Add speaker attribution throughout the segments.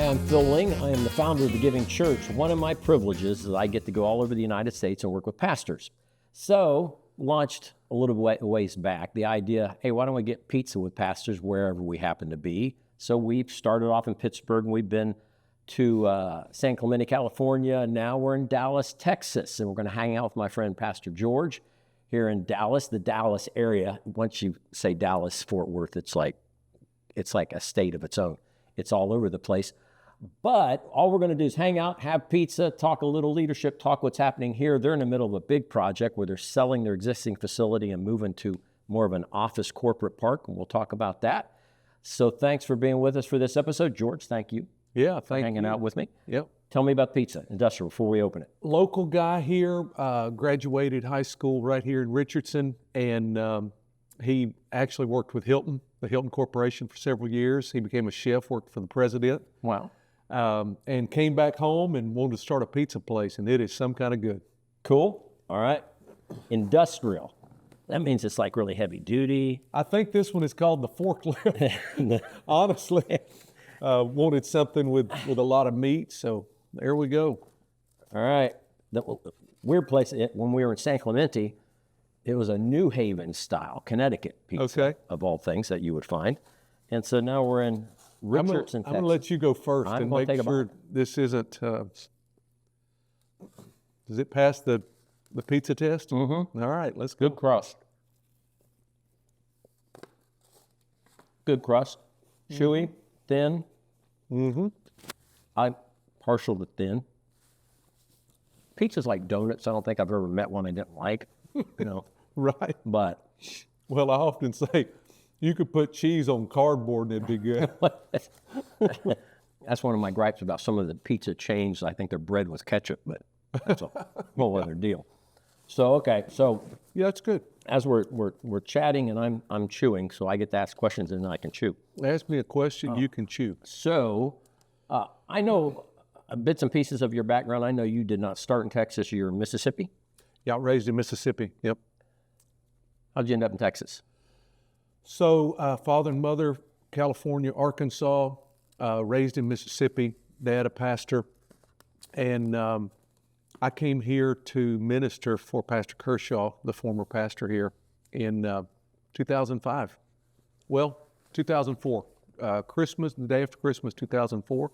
Speaker 1: I'm Phil Ling. I am the founder of the Giving Church. One of my privileges is I get to go all over the United States and work with pastors. So, launched a little ways back the idea, hey, why don't we get pizza with pastors wherever we happen to be? So we've started off in Pittsburgh, and we've been to San Clemente, California. Now we're in Dallas, Texas, and we're going to hang out with my friend Pastor George here in Dallas, the Dallas area. Once you say Dallas, Fort Worth, it's like a state of its own. It's all over the place. But all we're going to do is hang out, have pizza, talk a little leadership, talk what's happening here. They're in the middle of a big project where they're selling their existing facility and moving to more of an office corporate park, and we'll talk about that. So thanks for being with us for this episode. George, thank you.
Speaker 2: Yeah,
Speaker 1: for hanging out with me.
Speaker 2: Yep.
Speaker 1: Tell me about Pizza Industrial before we open it.
Speaker 2: Local guy here, graduated high school right here in Richardson, and he actually worked with Hilton, the Hilton Corporation, for several years. He became a chef, worked for the president.
Speaker 1: Wow.
Speaker 2: And came back home and wanted to start a pizza place, and it is some kind of good.
Speaker 1: Cool. All right. Industrial. That means it's like really heavy duty.
Speaker 2: I think this one is called the forklift. Honestly, wanted something with a lot of meat, so there we go.
Speaker 1: All right. The weird place, when we were in San Clemente, it was a New Haven style Connecticut pizza, of all things that you would find. And so now we're in Richardson, Texas.
Speaker 2: I'm going to let you go first and make sure this isn't, does it pass the pizza test?
Speaker 1: Mm-hmm.
Speaker 2: All right, let's go.
Speaker 1: Good crust. Good crust. Chewy, thin.
Speaker 2: Mm-hmm.
Speaker 1: I'm partial to thin. Pizza's like donuts. I don't think I've ever met one I didn't like,
Speaker 2: Right.
Speaker 1: But.
Speaker 2: Well, I often say, you could put cheese on cardboard and it'd be good.
Speaker 1: That's one of my gripes about some of the pizza chains. I think their bread was ketchup, but that's a whole other deal. So, okay. So
Speaker 2: yeah, it's good.
Speaker 1: As we're chatting and I'm chewing, so I get to ask questions and then I can chew.
Speaker 2: Ask me a question, you can chew.
Speaker 1: So I know bits and pieces of your background. I know you did not start in Texas. You're in Mississippi?
Speaker 2: Yeah, raised in Mississippi. Yep.
Speaker 1: How'd you end up in Texas?
Speaker 2: So father and mother, California, Arkansas, raised in Mississippi, dad a pastor. And I came here to minister for Pastor Kershaw, the former pastor here, in 2005. Well, 2004, Christmas, the day after Christmas, 2004.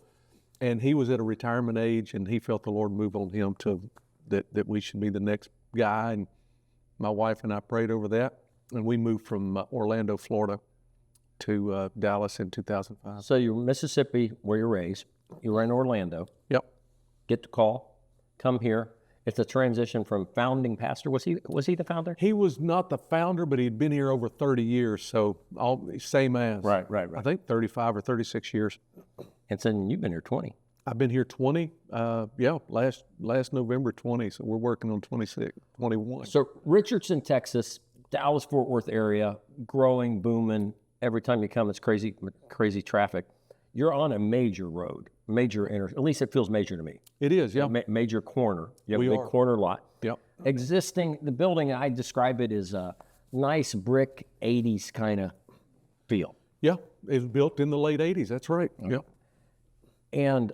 Speaker 2: And he was at a retirement age, and he felt the Lord move on him that we should be the next guy. And my wife and I prayed over that. And we moved from Orlando, Florida to Dallas in 2005.
Speaker 1: So you're in Mississippi, where you're raised. You were in Orlando.
Speaker 2: Yep.
Speaker 1: Get the call, come here. It's a transition from founding pastor. Was he the founder?
Speaker 2: He was not the founder, but he'd been here over 30 years, so same as.
Speaker 1: Right.
Speaker 2: I think 35 or 36 years.
Speaker 1: And so you've been here 20.
Speaker 2: I've been here 20, last November 20, so we're working on 26, 21.
Speaker 1: So Richardson, Texas, Dallas-Fort Worth area, growing, booming. Every time you come, it's crazy traffic. You're on a major road, at least it feels major to me.
Speaker 2: It is, yeah.
Speaker 1: Major corner. You have a big corner lot.
Speaker 2: Yep.
Speaker 1: The building, I describe it as a nice brick 80s kind of feel.
Speaker 2: Yeah, it was built in the late 80s, that's right. Okay. Yep.
Speaker 1: And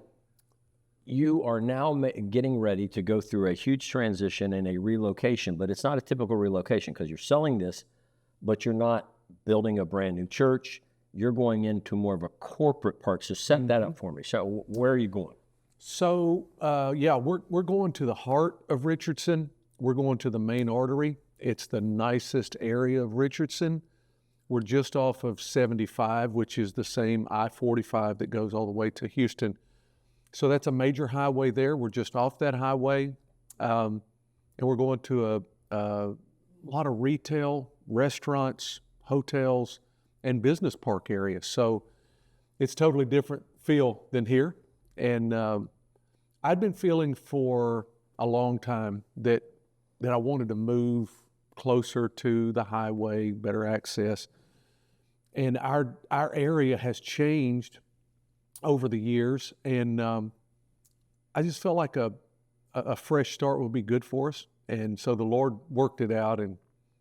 Speaker 1: you are now getting ready to go through a huge transition and a relocation, but it's not a typical relocation because you're selling this, but you're not building a brand new church. You're going into more of a corporate park. So set that up for me. So where are you going?
Speaker 2: So, we're going to the heart of Richardson. We're going to the main artery. It's the nicest area of Richardson. We're just off of 75, which is the same I-45 that goes all the way to Houston. So that's a major highway there. We're just off that highway. And we're going to a lot of retail, restaurants, hotels, and business park areas. So it's totally different feel than here. And I'd been feeling for a long time that I wanted to move closer to the highway, better access. And our area has changed over the years, and I just felt like a fresh start would be good for us. And so the Lord worked it out, and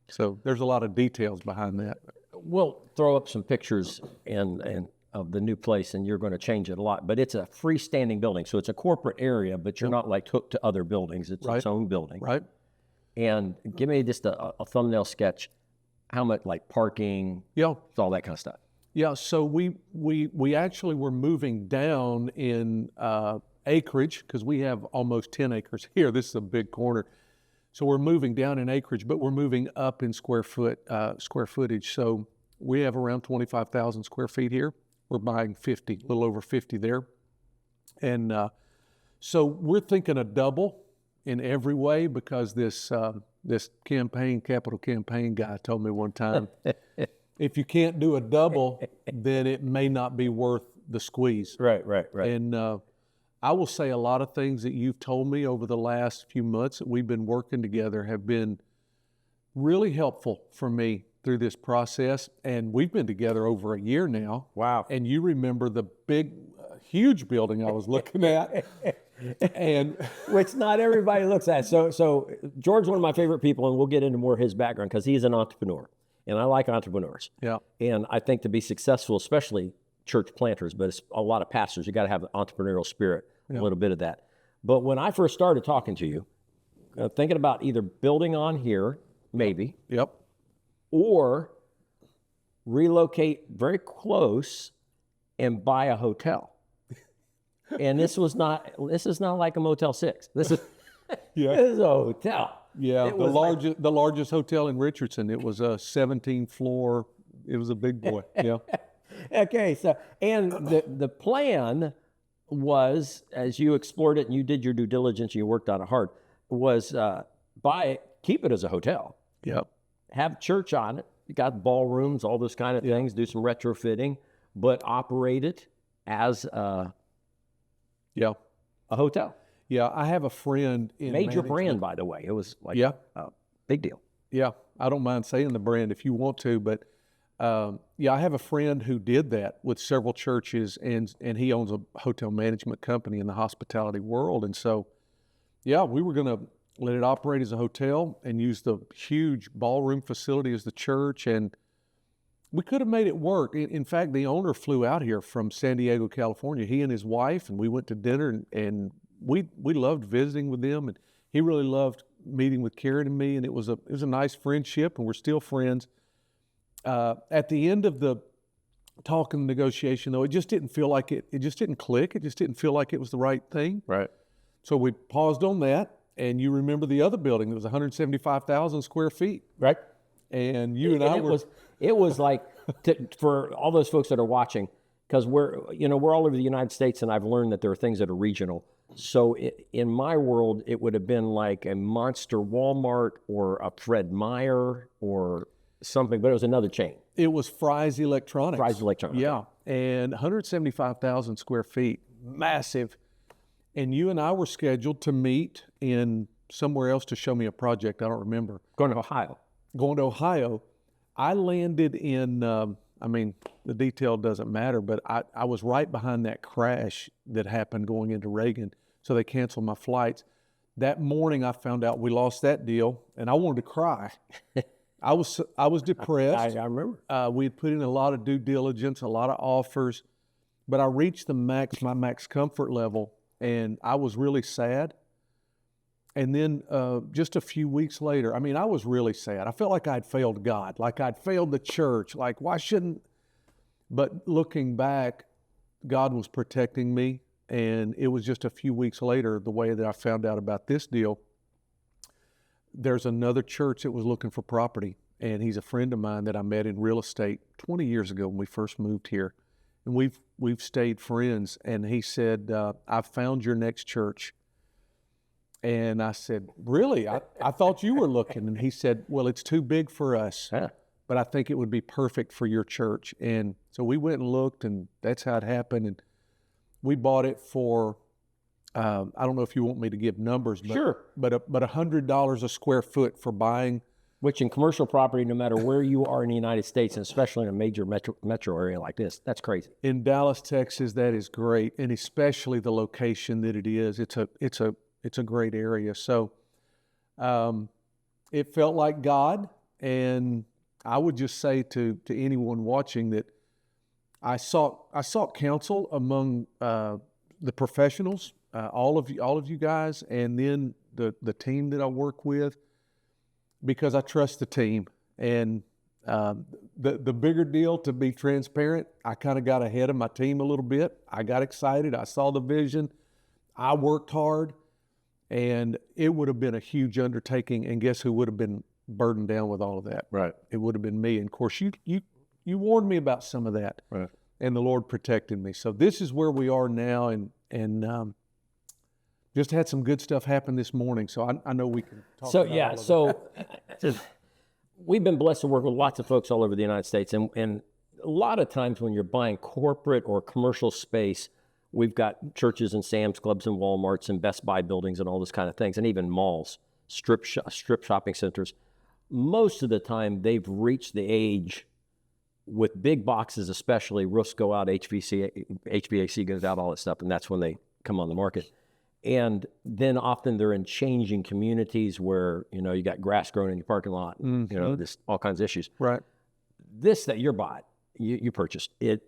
Speaker 2: so there's a lot of details behind that.
Speaker 1: We'll throw up some pictures and of the new place, and you're going to change it a lot. But it's a freestanding building, so it's a corporate area, but you're not like hooked to other buildings. It's its own building.
Speaker 2: Right.
Speaker 1: And give me just a thumbnail sketch. How much, like parking?
Speaker 2: Yeah.
Speaker 1: All that kind of stuff.
Speaker 2: Yeah. So we actually were moving down in acreage because we have almost 10 acres here. This is a big corner. So we're moving down in acreage, but we're moving up in square footage. So we have around 25,000 square feet here. We're buying 50, a little over 50 there. And so we're thinking a double in every way because this capital campaign guy told me one time, if you can't do a double, then it may not be worth the squeeze.
Speaker 1: Right.
Speaker 2: And I will say a lot of things that you've told me over the last few months that we've been working together have been really helpful for me through this process. And we've been together over a year now.
Speaker 1: Wow.
Speaker 2: And you remember the big, huge building I was looking at. And
Speaker 1: which not everybody looks at. So George's one of my favorite people, and we'll get into more of his background because he's an entrepreneur, and I like entrepreneurs.
Speaker 2: Yeah.
Speaker 1: And I think to be successful, especially church planters, but it's a lot of pastors, you got to have the entrepreneurial spirit, a little bit of that. But when I first started talking to you, thinking about either building on here, maybe,
Speaker 2: Yep.
Speaker 1: or relocate very close and buy a hotel. And this is not like a Motel 6. This is
Speaker 2: Yeah.
Speaker 1: this is a hotel.
Speaker 2: Yeah, the largest hotel in Richardson. It was a 17 floor. It was a big boy. Yeah.
Speaker 1: Okay, so and the plan was, as you explored it and you did your due diligence and you worked on it hard, was buy it, keep it as a hotel,
Speaker 2: Yep.
Speaker 1: have church on it, you got ballrooms, all those kind of things, do some retrofitting, but operate it as a hotel.
Speaker 2: Yeah, I have a friend in
Speaker 1: Major
Speaker 2: management.
Speaker 1: brand, by the way. It was like
Speaker 2: Yeah.
Speaker 1: a big deal.
Speaker 2: Yeah, I don't mind saying the brand if you want to, but yeah, I have a friend who did that with several churches, and he owns a hotel management company in the hospitality world. And so, yeah, we were going to let it operate as a hotel and use the huge ballroom facility as the church, and we could have made it work. In fact, the owner flew out here from San Diego, California, he and his wife, and we went to dinner, and we loved visiting with them, and he really loved meeting with Karen and me, and it was a nice friendship, and we're still friends. At the end of the talk and negotiation, though, it just didn't feel like it just didn't click. It just didn't feel like it was the right thing.
Speaker 1: Right.
Speaker 2: So we paused on that, and you remember the other building that was 175,000 square feet.
Speaker 1: Right.
Speaker 2: And you and I were...
Speaker 1: It was like, for all those folks that are watching, because we're all over the United States, and I've learned that there are things that are regional. So in my world, it would have been like a Monster Walmart or a Fred Meyer or something, but it was another chain.
Speaker 2: It was Fry's Electronics.
Speaker 1: Fry's Electronics.
Speaker 2: Yeah, and 175,000 square feet, massive. And you and I were scheduled to meet in somewhere else to show me a project. I don't remember.
Speaker 1: Going to Ohio.
Speaker 2: Going to Ohio. I landed in, the detail doesn't matter, but I was right behind that crash that happened going into Reagan, so they canceled my flights. That morning I found out we lost that deal, and I wanted to cry. I was depressed.
Speaker 1: I remember.
Speaker 2: We had put in a lot of due diligence, a lot of offers, but I reached my max comfort level, and I was really sad. And then just a few weeks later, I was really sad. I felt like I'd failed God, like I'd failed the church, like why shouldn't... But looking back, God was protecting me, and it was just a few weeks later, the way that I found out about this deal, there's another church that was looking for property, and he's a friend of mine that I met in real estate 20 years ago when we first moved here, and we've stayed friends. And he said, "I've found your next church." And I said, "Really? I thought you were looking." And he said, "Well, it's too big for us, but I think it would be perfect for your church." And so we went and looked, and that's how it happened. And we bought it for, I don't know if you want me to give numbers, but
Speaker 1: Sure.
Speaker 2: but $100 a square foot for buying.
Speaker 1: Which in commercial property, no matter where you are in the United States, and especially in a major metro area like this, that's crazy.
Speaker 2: In Dallas, Texas, that is great, and especially the location that it is. It's a great area. So it felt like God, and I would just say to anyone watching that I sought counsel among the professionals, all of you guys, and then the team that I work with, because I trust the team. And the bigger deal, to be transparent, I kind of got ahead of my team a little bit. I got excited. I saw the vision. I worked hard, and it would have been a huge undertaking. And guess who would have been burdened down with all of that?
Speaker 1: Right.
Speaker 2: It would have been me. And of course, you warned me about some of that,
Speaker 1: Right.
Speaker 2: and the Lord protected me. So this is where we are now, and just had some good stuff happen this morning. So I know we can talk
Speaker 1: So
Speaker 2: about
Speaker 1: yeah,
Speaker 2: all of
Speaker 1: so we've been blessed to work with lots of folks all over the United States, and a lot of times when you're buying corporate or commercial space, we've got churches and Sam's Clubs and Walmarts and Best Buy buildings and all those kind of things, and even malls, strip shopping centers. Most of the time, they've reached the age with big boxes, especially roofs go out, HVAC goes out, all that stuff, and that's when they come on the market. And then often they're in changing communities where, you got grass growing in your parking lot, this all kinds of issues.
Speaker 2: Right.
Speaker 1: This that you're bought, you purchased, it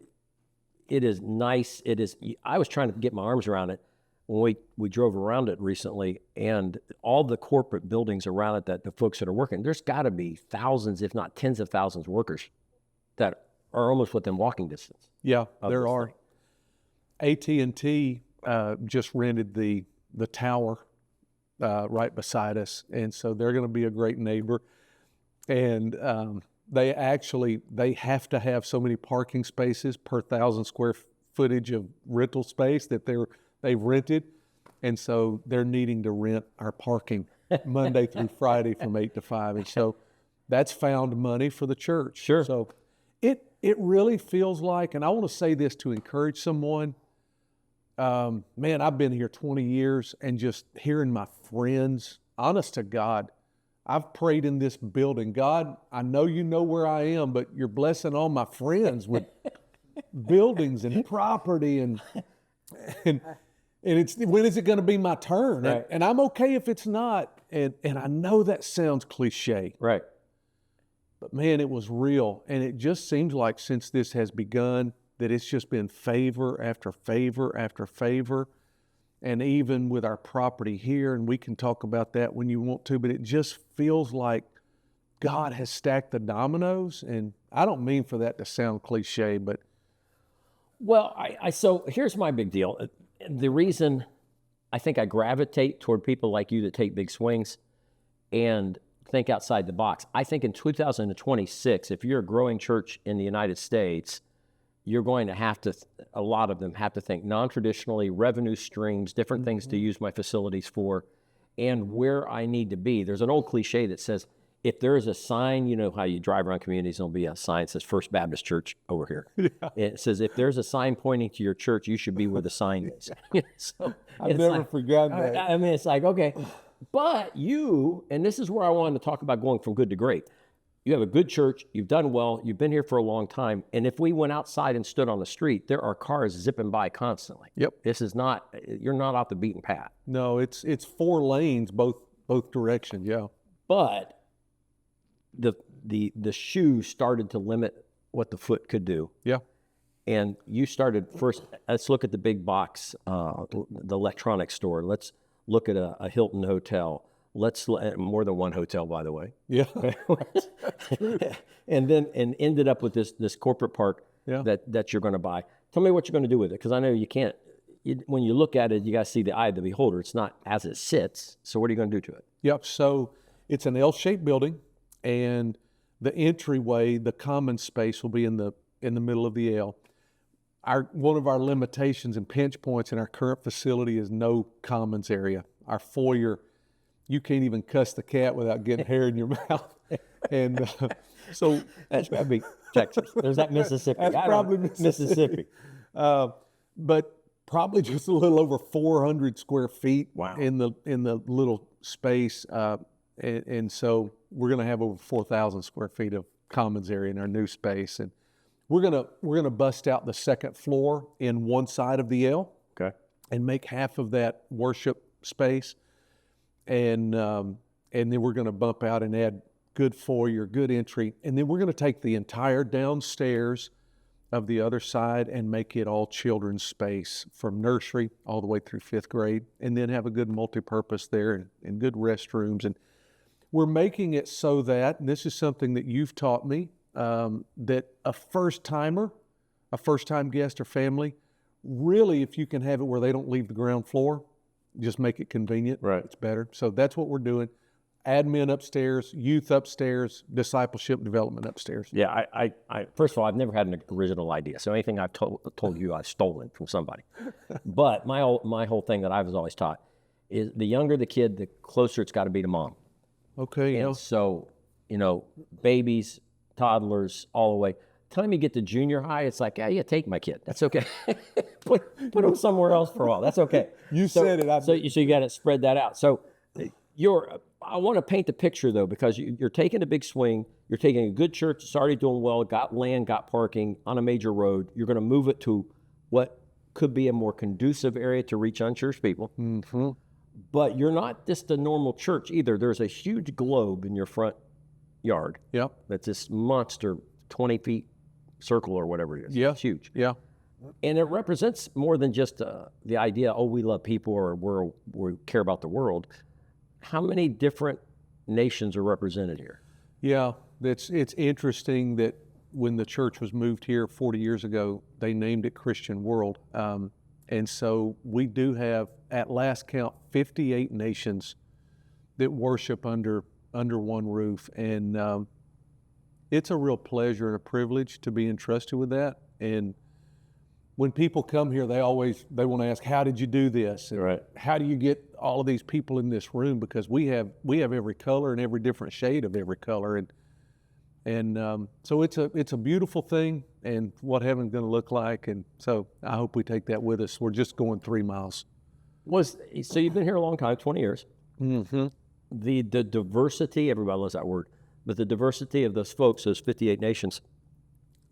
Speaker 1: is nice. It is, I was trying to get my arms around it when we drove around it recently, and all the corporate buildings around it that the folks that are working, there's got to be thousands, if not tens of thousands of workers that are almost within walking distance.
Speaker 2: Yeah, there are. AT&T just rented the tower right beside us, and so they're going to be a great neighbor. And they have to have so many parking spaces per 1,000 square footage of rental space that they've rented, and so they're needing to rent our parking Monday through Friday from 8 to 5, and so that's found money for the church.
Speaker 1: Sure.
Speaker 2: So it really feels like, and I want to say this to encourage someone. Man, I've been here 20 years, and just hearing my friends, honest to God, I've prayed in this building, God, I know you know where I am, but you're blessing all my friends with buildings and property, and it's, when is it going to be my turn?
Speaker 1: Right.
Speaker 2: And I'm okay if it's not. And I know that sounds cliche,
Speaker 1: Right.
Speaker 2: but man, it was real. And it just seems like since this has begun, that it's just been favor after favor after favor. And even with our property here, and we can talk about that when you want to, but it just feels like God has stacked the dominoes. And I don't mean for that to sound cliche, but
Speaker 1: Well, so here's my big deal. The reason I think I gravitate toward people like you that take big swings and think outside the box. I think in 2026, if you're a growing church in the United States, you're going to have to, a lot of them have to think non-traditionally, revenue streams, different things to use my facilities for, and where I need to be. There's an old cliche that says, if there is a sign, you know how you drive around communities, there'll be a sign that says First Baptist Church over here. Yeah. It says, if there's a sign pointing to your church, you should be where the sign is. So
Speaker 2: I've never forgotten that.
Speaker 1: I mean, it's like, okay, but you, and this is where I wanted to talk about going from good to great. You have a good church, you've done well, you've been here for a long time, and if we went outside and stood on the street, there are cars zipping by constantly.
Speaker 2: Yep.
Speaker 1: This is not, you're not off the beaten path.
Speaker 2: No, it's 4 lanes, both directions, yeah.
Speaker 1: But the shoe started to limit what the foot could do.
Speaker 2: Yeah.
Speaker 1: And you started first, let's look at the big box, the electronics store. Let's look at a Hilton hotel. More than one hotel, by the way.
Speaker 2: Yeah.
Speaker 1: and ended up with this corporate park that you're going to buy. Tell me what you're going to do with it, because I know you can't. When you look at it, you got to see the eye of the beholder. It's not as it sits. So what are you going to do to it?
Speaker 2: Yep. So it's an L-shaped building, and the entryway, the common space, will be in the middle of the L. One of our limitations and pinch points in our current facility is no commons area. Our foyer, you can't even cuss the cat without getting hair in your mouth. And so
Speaker 1: That's probably Texas. There's that Mississippi.
Speaker 2: That's probably Mississippi. But probably just a little over 400 square feet.
Speaker 1: Wow.
Speaker 2: in the little space. And so we're going to have over 4,000 square feet of commons area in our new space. And we're gonna bust out the second floor in one side of the L.
Speaker 1: Okay.
Speaker 2: And make half of that worship space. And then we're going to bump out and add good foyer, good entry. And then we're going to take the entire downstairs of the other side and make it all children's space from nursery all the way through 5th grade, and then have a good multipurpose there and good restrooms. And we're making it so that, and this is something that you've taught me, that a first-time guest or family, really, if you can have it where they don't leave the ground floor, just make it convenient.
Speaker 1: Right.
Speaker 2: It's better. So that's what we're doing. Admin upstairs, youth upstairs, discipleship development upstairs.
Speaker 1: Yeah, I first of all, I've never had an original idea. So anything I've told you, I've stolen from somebody. But my whole thing that I was always taught is the younger the kid, the closer it's got to be to mom.
Speaker 2: Okay.
Speaker 1: And so, babies, toddlers, all the way. Time you get to junior high, it's like, yeah, take my kid. That's okay. put him somewhere else for a while. That's okay.
Speaker 2: You said it.
Speaker 1: So you got to spread that out. So I want to paint the picture, though, because you're taking a big swing. You're taking a good church that's already doing well, got land, got parking on a major road. You're going to move it to what could be a more conducive area to reach unchurched people.
Speaker 2: Mm-hmm.
Speaker 1: But you're not just a normal church either. There's a huge globe in your front yard.
Speaker 2: Yep.
Speaker 1: That's this monster 20 feet circle or whatever it is.
Speaker 2: Yeah.
Speaker 1: It's huge.
Speaker 2: Yeah.
Speaker 1: And it represents more than just the idea, we love people or we care about the world. How many different nations are represented here?
Speaker 2: Yeah. It's interesting that when the church was moved here 40 years ago, they named it Christian World. And so we do have, at last count, 58 nations that worship under one roof. And it's a real pleasure and a privilege to be entrusted with that. And when people come here, they want to ask, how did you do this? And
Speaker 1: Right.
Speaker 2: how do you get all of these people in this room? Because we have every color and every different shade of every color. And so it's a beautiful thing, and what heaven's going to look like. And so I hope we take that with us. We're just going 3 miles.
Speaker 1: So you've been here a long time, 20 years.
Speaker 2: Mm-hmm.
Speaker 1: The diversity, everybody loves that word, but the diversity of those folks, those 58 nations,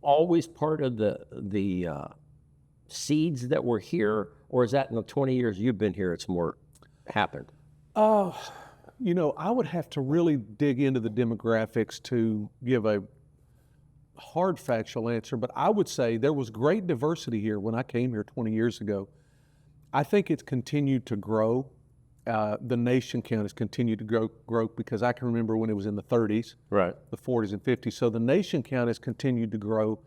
Speaker 1: always part of the seeds that were here, or is that in the 20 years you've been here, it's more happened?
Speaker 2: I would have to really dig into the demographics to give a hard factual answer, but I would say there was great diversity here when I came here 20 years ago. I think it's continued to grow. The nation count has continued to grow because I can remember when it was in the 30s,
Speaker 1: Right.
Speaker 2: the 40s and 50s. So the nation count has continued to grow.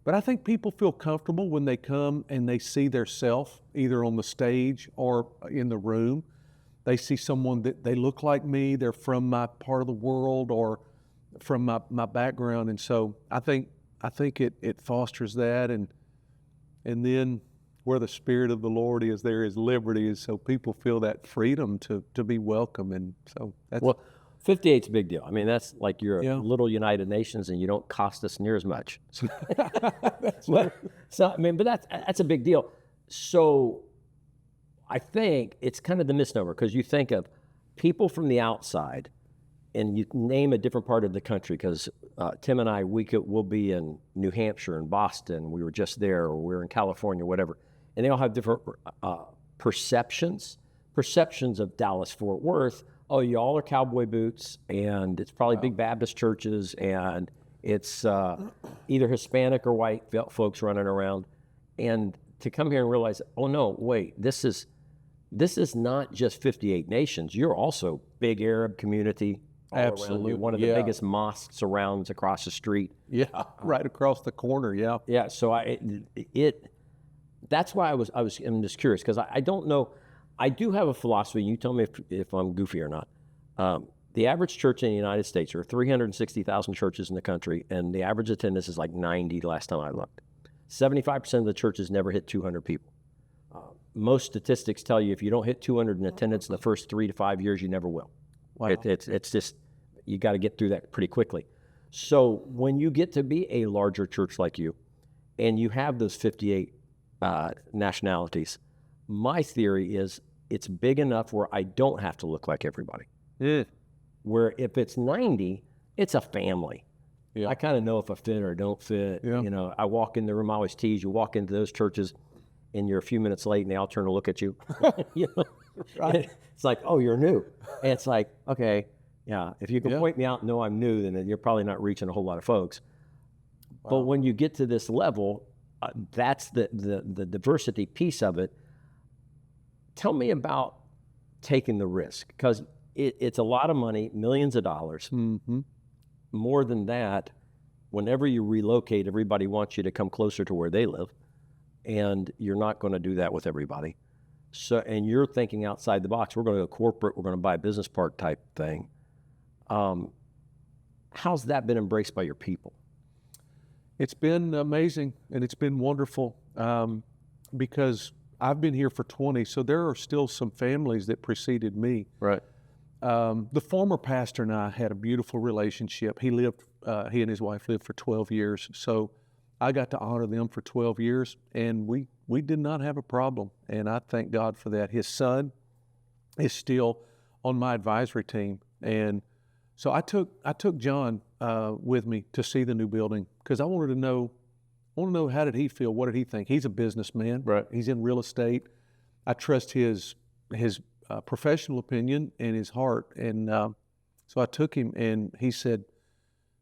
Speaker 2: But I think people feel comfortable when they come and they see their self, either on the stage or in the room. They see someone that they look like me, they're from my part of the world or from my background. And so I think it fosters that. And then where the Spirit of the Lord is, there is liberty. And so people feel that freedom to be welcome. And so that's...
Speaker 1: Well, 58's a big deal. I mean, that's like you're
Speaker 2: Yeah.
Speaker 1: a little United Nations and you don't cost us near as much.
Speaker 2: That's
Speaker 1: but that's a big deal. So I think it's kind of the misnomer, because you think of people from the outside and you name a different part of the country, because Tim and I, we'll be in New Hampshire and Boston. We were just there, or we're in California, whatever. And they all have different perceptions of Dallas-Fort Worth. Oh, y'all are cowboy boots, and it's probably big Baptist churches, and it's either Hispanic or white folks running around. And to come here and realize, oh no, wait, this is not just 58 nations. You're also big Arab community.
Speaker 2: Absolutely.
Speaker 1: One of the biggest mosques around across the street.
Speaker 2: Yeah, right across the corner. Yeah.
Speaker 1: Yeah. So that's why I'm just curious, because I don't know. I do have a philosophy. You tell me if I'm goofy or not. The average church in the United States, there are 360,000 churches in the country, and the average attendance is like 90 last time I looked. 75% of the churches never hit 200 people. Most statistics tell you if you don't hit 200 in attendance in the first 3 to 5 years, you never will.
Speaker 2: Wow.
Speaker 1: It's just, you got to get through that pretty quickly. So when you get to be a larger church like you, and you have those 58 nationalities, my theory is it's big enough where I don't have to look like everybody.
Speaker 2: Yeah.
Speaker 1: Where if it's 90, it's a family.
Speaker 2: Yeah.
Speaker 1: I kind of know if I fit or don't fit.
Speaker 2: Yeah.
Speaker 1: I walk in the room, I always tease, you walk into those churches and you're a few minutes late and they all turn to look at you. Right. It's like, oh, you're new. And it's like, okay, yeah, if you can point me out and know I'm new, then you're probably not reaching a whole lot of folks. But when you get to this level, that's the diversity piece of it. Tell me about taking the risk, because it's a lot of money, millions of dollars.
Speaker 2: Mm-hmm.
Speaker 1: More than that, whenever you relocate, everybody wants you to come closer to where they live, and you're not going to do that with everybody. So, and you're thinking outside the box. We're going to go corporate. We're going to buy a business park type thing. How's that been embraced by your people?
Speaker 2: It's been amazing, and it's been wonderful, because I've been here for 20, so there are still some families that preceded me.
Speaker 1: Right.
Speaker 2: The former pastor and I had a beautiful relationship. He and his wife lived for 12 years, so I got to honor them for 12 years, and we did not have a problem, and I thank God for that. His son is still on my advisory team, and so I took John with me to see the new building, because I want to know how did he feel, what did he think. He's a businessman,
Speaker 1: Right.
Speaker 2: He's in real estate. I trust his professional opinion and his heart, and so I took him, and he said,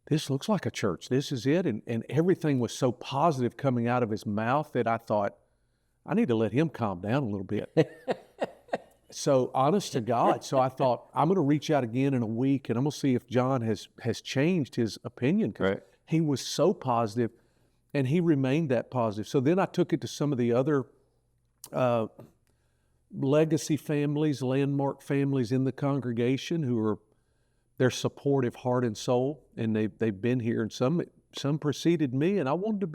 Speaker 2: "This looks like a church. This is it." And everything was so positive coming out of his mouth that I thought, I need to let him calm down a little bit. So honest to God, so I thought, I'm going to reach out again in a week, and I'm going to see if John has changed his opinion, because
Speaker 1: Right.
Speaker 2: he was so positive, and he remained that positive. So then I took it to some of the other legacy families, landmark families in the congregation they're supportive heart and soul, and they've been here, and some preceded me, and I wanted to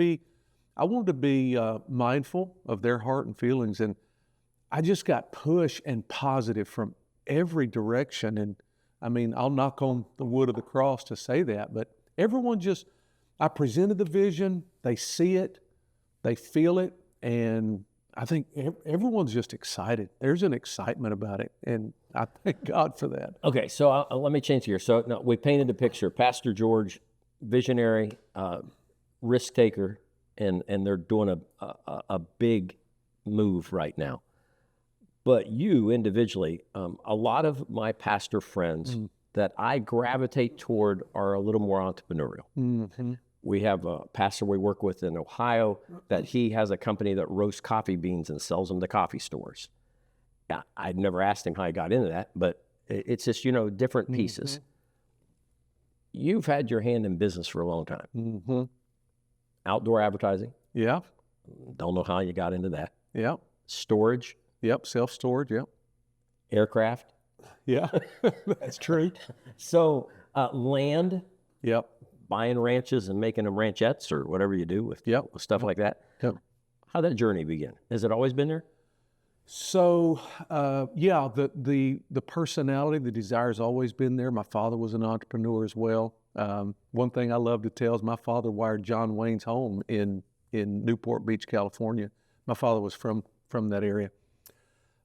Speaker 2: be mindful of their heart and feelings, and I just got push and positive from every direction. And I mean, I'll knock on the wood of the cross to say that, but everyone I presented the vision, they see it, they feel it, and I think everyone's just excited. There's an excitement about it, and I thank God for that.
Speaker 1: Okay, so let me change here. So no, we painted a picture. Pastor George, visionary, risk taker, and they're doing a big move right now. But you individually, a lot of my pastor friends that I gravitate toward are a little more entrepreneurial.
Speaker 2: Mm-hmm.
Speaker 1: We have a pastor we work with in Ohio that he has a company that roasts coffee beans and sells them to coffee stores. Yeah, I'd never asked him how he got into that, but it's just, different pieces.
Speaker 2: Mm-hmm.
Speaker 1: You've had your hand in business for a long time.
Speaker 2: Mm-hmm.
Speaker 1: Outdoor advertising.
Speaker 2: Yeah.
Speaker 1: Don't know how you got into that.
Speaker 2: Yeah.
Speaker 1: Storage.
Speaker 2: Yep. Self-storage. Yep.
Speaker 1: Aircraft.
Speaker 2: Yeah. That's true.
Speaker 1: So land.
Speaker 2: Yep.
Speaker 1: Buying ranches and making them ranchettes or whatever you do with stuff like that.
Speaker 2: Yep.
Speaker 1: How'd that journey begin? Has it always been there?
Speaker 2: So, the personality, the desire's always been there. My father was an entrepreneur as well. One thing I love to tell is my father wired John Wayne's home in Newport Beach, California. My father was from that area.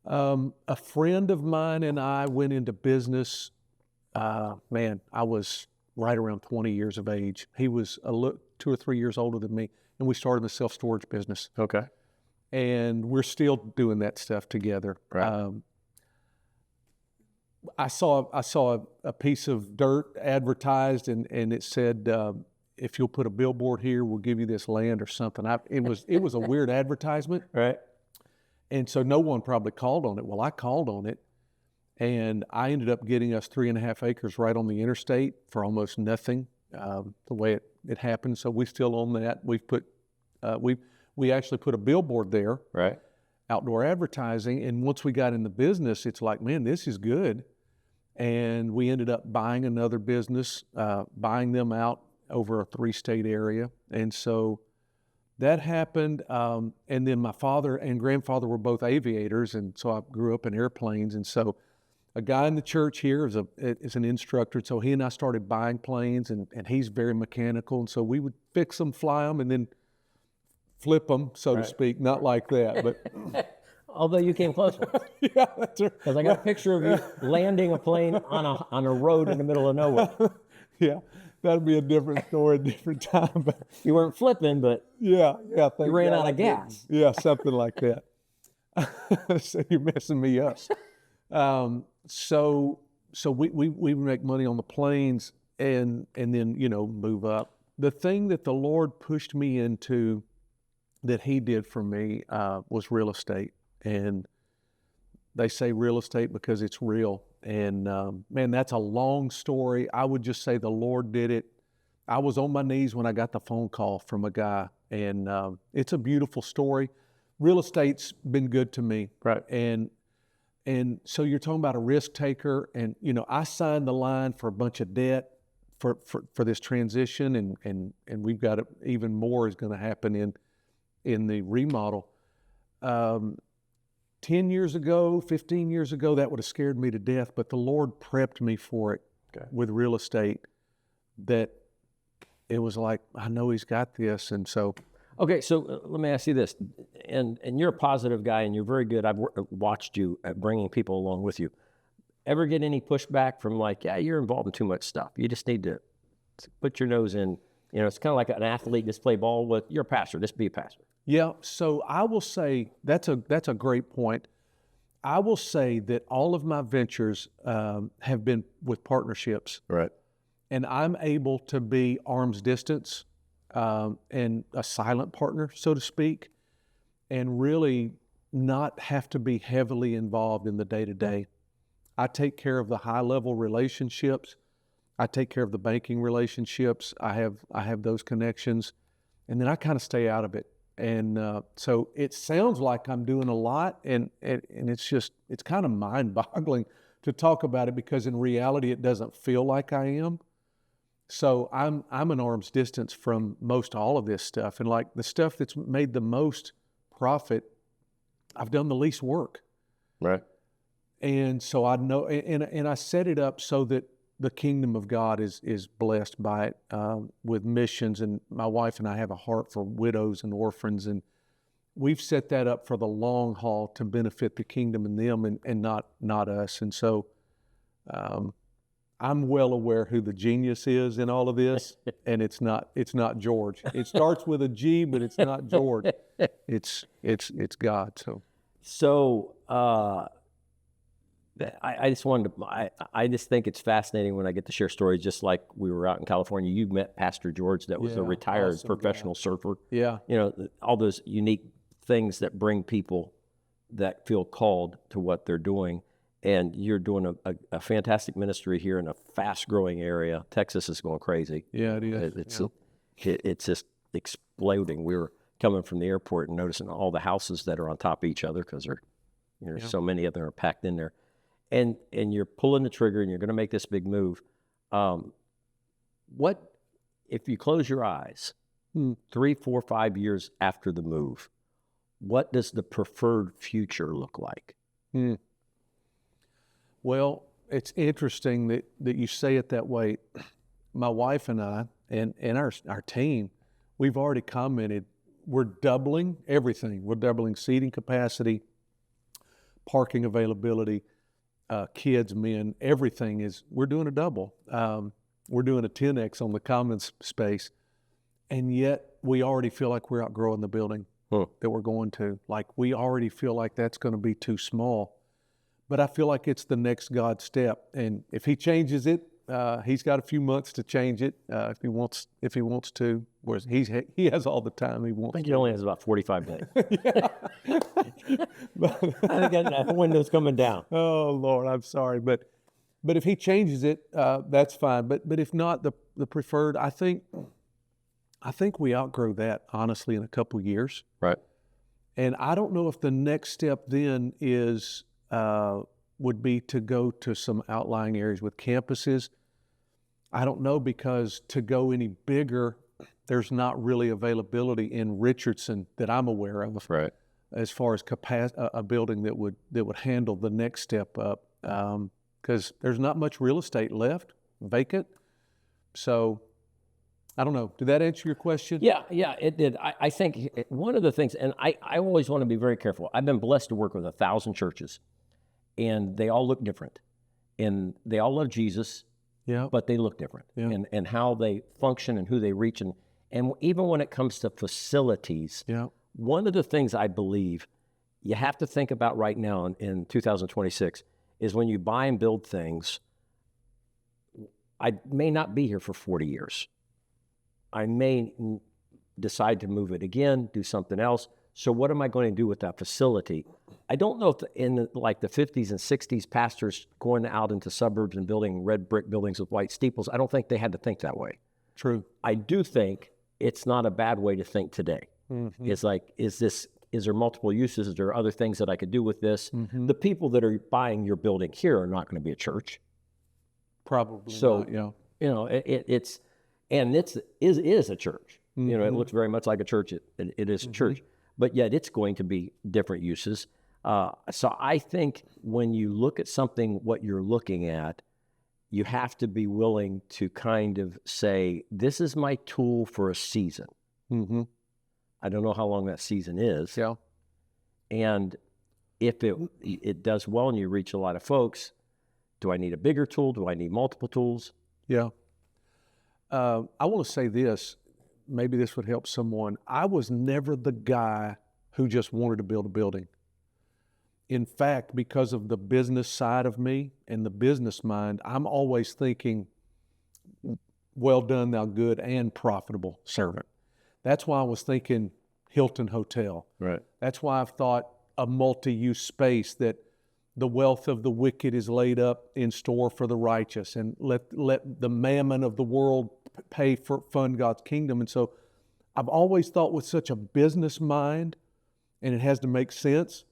Speaker 2: A friend of mine and I went into business. I was right around 20 years of age. He was 2 or 3 years older than me, and we started a self-storage business.
Speaker 1: Okay.
Speaker 2: And we're still doing that stuff together.
Speaker 1: Right.
Speaker 2: I saw a piece of dirt advertised, and it said, if you'll put a billboard here, we'll give you this land or something. It was a weird advertisement.
Speaker 1: Right.
Speaker 2: And so no one probably called on it. Well, I called on it, and I ended up getting us 3.5 acres right on the interstate for almost nothing, the way it happened. So we still own that. We've put, we actually put a billboard there.
Speaker 1: Right.
Speaker 2: Outdoor advertising. And once we got in the business, it's like, man, this is good. And we ended up buying another business, buying them out over a 3-state area. And so that happened. And then my father and grandfather were both aviators. And so I grew up in airplanes. And so a guy in the church here is an instructor. So he and I started buying planes, and he's very mechanical. And so we would fix them, fly them, and then flip them, so to speak. Not like that, but
Speaker 1: although you came close.
Speaker 2: yeah, that's right.
Speaker 1: Because I got a picture of you landing a plane on a road in the middle of nowhere.
Speaker 2: Yeah, that'd be a different story, a different time. But
Speaker 1: You weren't flipping, but
Speaker 2: yeah.
Speaker 1: you ran out of gas.
Speaker 2: Yeah, something like that. So you're messing me up. So we make money on the planes, and then move up. the thing that the Lord pushed me into that he did for me was real estate. And they say real estate because it's real. And man, that's a long story. I would just say the Lord did it. I was on my knees when I got the phone call from a guy, and it's a beautiful story. Real estate's been good to me.
Speaker 1: Right.
Speaker 2: And so you're talking about a risk taker, and I signed the line for a bunch of debt for this transition, and we've got even more is going to happen in the remodel. 10 years ago, 15 years ago, that would have scared me to death, but the Lord prepped me for it with real estate, that it was like, I know he's got this. And so.
Speaker 1: Okay, so let me ask you this, and you're a positive guy, and you're very good. I've watched you at bringing people along with you. Ever get any pushback from like, yeah, you're involved in too much stuff. You just need to put your nose in. It's kind of like an athlete just play ball with. You're a pastor. Just be a pastor.
Speaker 2: Yeah, so I will say that's a great point. I will say that all of my ventures have been with partnerships.
Speaker 1: Right.
Speaker 2: And I'm able to be arm's distance and a silent partner, so to speak, and really not have to be heavily involved in the day-to-day. I take care of the high-level relationships. I take care of the banking relationships. I have those connections, and then I kind of stay out of it. And so it sounds like I'm doing a lot, and it's kind of mind-boggling to talk about it, because in reality it doesn't feel like I am. So I'm an arm's distance from most all of this stuff, and like the stuff that's made the most profit, I've done the least work.
Speaker 1: Right.
Speaker 2: And so I know, and I set it up so that the kingdom of God is blessed by it, with missions. And my wife and I have a heart for widows and orphans, and we've set that up for the long haul to benefit the kingdom and them, and not us. And so I'm well aware who the genius is in all of this, and it's not George. It starts with a G, but it's not George. It's God.
Speaker 1: So I just wanted to, I just think it's fascinating when I get to share stories, just like we were out in California. You met Pastor George, that was a retired
Speaker 2: awesome
Speaker 1: professional
Speaker 2: guy.
Speaker 1: surfer.
Speaker 2: Yeah.
Speaker 1: All those unique things that bring people that feel called to what they're doing. And you're doing a fantastic ministry here in a fast-growing area. Texas is going crazy.
Speaker 2: Yeah, it is.
Speaker 1: It's just exploding. We were coming from the airport and noticing all the houses that are on top of each other, because so many of them are packed in there. And you're pulling the trigger, and you're going to make this big move. What if you close your eyes 3, 4, 5 years after the move? What does the preferred future look like?
Speaker 2: Well, it's interesting that you say it that way. My wife and I and our team, we've already commented, we're doubling everything. We're doubling seating capacity, parking availability, kids, men, everything we're doing a double. We're doing a 10X on the commons space, and yet we already feel like we're outgrowing the building that we're going to. Like, we already feel like that's going to be too small. But I feel like it's the next God step, and if he changes it, he's got a few months to change it if he wants to. Whereas he has all the time he wants.
Speaker 1: I think he only has about 45 days.
Speaker 2: Yeah.
Speaker 1: I think that window's coming down.
Speaker 2: Oh Lord, I'm sorry, but if he changes it, that's fine. But if not, the preferred, I think we outgrow that honestly in a couple of years.
Speaker 1: Right.
Speaker 2: And I don't know if the next step then would be to go to some outlying areas with campuses. I don't know, because to go any bigger, there's not really availability in Richardson that I'm aware of.
Speaker 1: Right.
Speaker 2: As far as a building that would handle the next step up, because there's not much real estate left vacant. So I don't know. Did that answer your question?
Speaker 1: Yeah, it did. I think one of the things, and I always want to be very careful. I've been blessed to work with 1,000 churches, and they all look different, and they all love Jesus, but they look different, and how they function and who they reach, and even when it comes to facilities, one of the things I believe you have to think about right now in 2026 is when you buy and build things. I may not be here for 40 years. I may decide to move it again, do something else. So what am I going to do with that facility? I don't know if in like the 50s and 60s, pastors going out into suburbs and building red brick buildings with white steeples, I don't think they had to think that way.
Speaker 2: True.
Speaker 1: I do think it's not a bad way to think today.
Speaker 2: Mm-hmm.
Speaker 1: It's like, is there multiple uses? Is there other things that I could do with this?
Speaker 2: Mm-hmm.
Speaker 1: The people that are buying your building here are not going to be a church.
Speaker 2: Probably
Speaker 1: So,
Speaker 2: not, yeah.
Speaker 1: you know, it's a church.
Speaker 2: Mm-hmm.
Speaker 1: You know, it looks very much like a church. It is a church, but yet it's going to be different uses. So I think when you look at something, what you're looking at, you have to be willing to kind of say, this is my tool for a season.
Speaker 2: Mm-hmm.
Speaker 1: I don't know how long that season is.
Speaker 2: Yeah.
Speaker 1: And if it does well and you reach a lot of folks, do I need a bigger tool? Do I need multiple tools?
Speaker 2: Yeah. I want to say this. Maybe this would help someone. I was never the guy who just wanted to build a building. In fact, because of the business side of me and the business mind, I'm always thinking, well done, thou good and profitable servant. That's why I was thinking Hilton Hotel.
Speaker 1: Right.
Speaker 2: That's why I've thought a multi-use space, that the wealth of the wicked is laid up in store for the righteous, and let the mammon of the world fund God's kingdom. And so I've always thought with such a business mind, and it has to make sense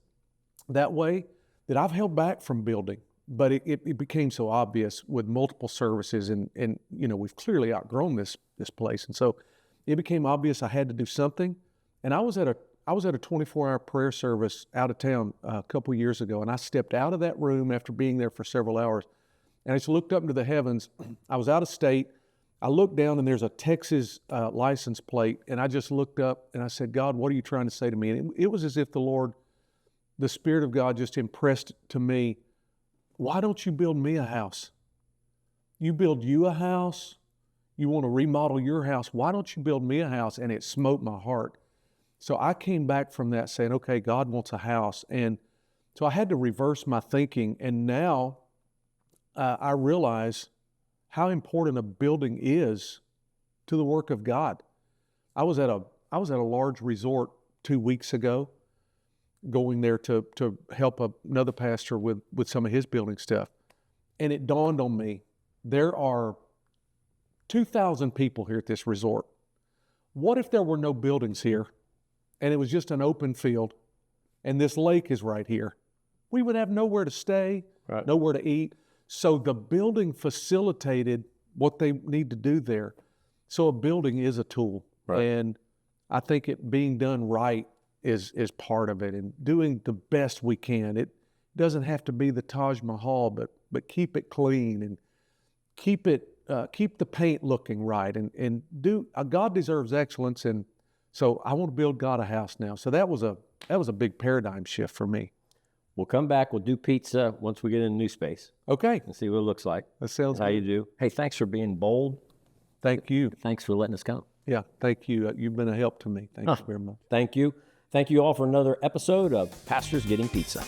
Speaker 2: that way, that I've held back from building. But it became so obvious with multiple services, and you know, we've clearly outgrown this place. And so it became obvious I had to do something. And I was at a 24-hour prayer service out of town a couple years ago, and I stepped out of that room after being there for several hours, and I just looked up into the heavens. I was out of state. I looked down, and there's a Texas license plate, and I just looked up, and I said, God, what are you trying to say to me? And it was as if the Spirit of God just impressed to me, why don't you build me a house? You build you a house. You want to remodel your house. Why don't you build me a house? And it smote my heart. So I came back from that saying, okay, God wants a house. And so I had to reverse my thinking. And now I realize how important a building is to the work of God. I was at a large resort 2 weeks ago, going there to help another pastor with some of his building stuff. And it dawned on me, there are 2,000 people here at this resort. What if there were no buildings here and it was just an open field and this lake is right here? We would have nowhere to stay,
Speaker 1: Right.
Speaker 2: nowhere to eat. So the building facilitated what they need to do there. So a building is a tool.
Speaker 1: Right.
Speaker 2: And I think it being done right is part of it, and doing the best we can. It doesn't have to be the Taj Mahal, but keep it clean, and keep the paint looking right, and God deserves excellence. And so I want to build God a house now. So that was a big paradigm shift for me.
Speaker 1: We'll come back. We'll do pizza once we get in a new space
Speaker 2: Okay,
Speaker 1: and see what it looks like.
Speaker 2: that sounds
Speaker 1: How
Speaker 2: good.
Speaker 1: you do. Hey, thanks for being bold.
Speaker 2: Thank you.
Speaker 1: Thanks for letting us come.
Speaker 2: Yeah, thank you. You've been a help to me. Thank you very much.
Speaker 1: Thank you. Thank you all for another episode of Pastors Getting Pizza.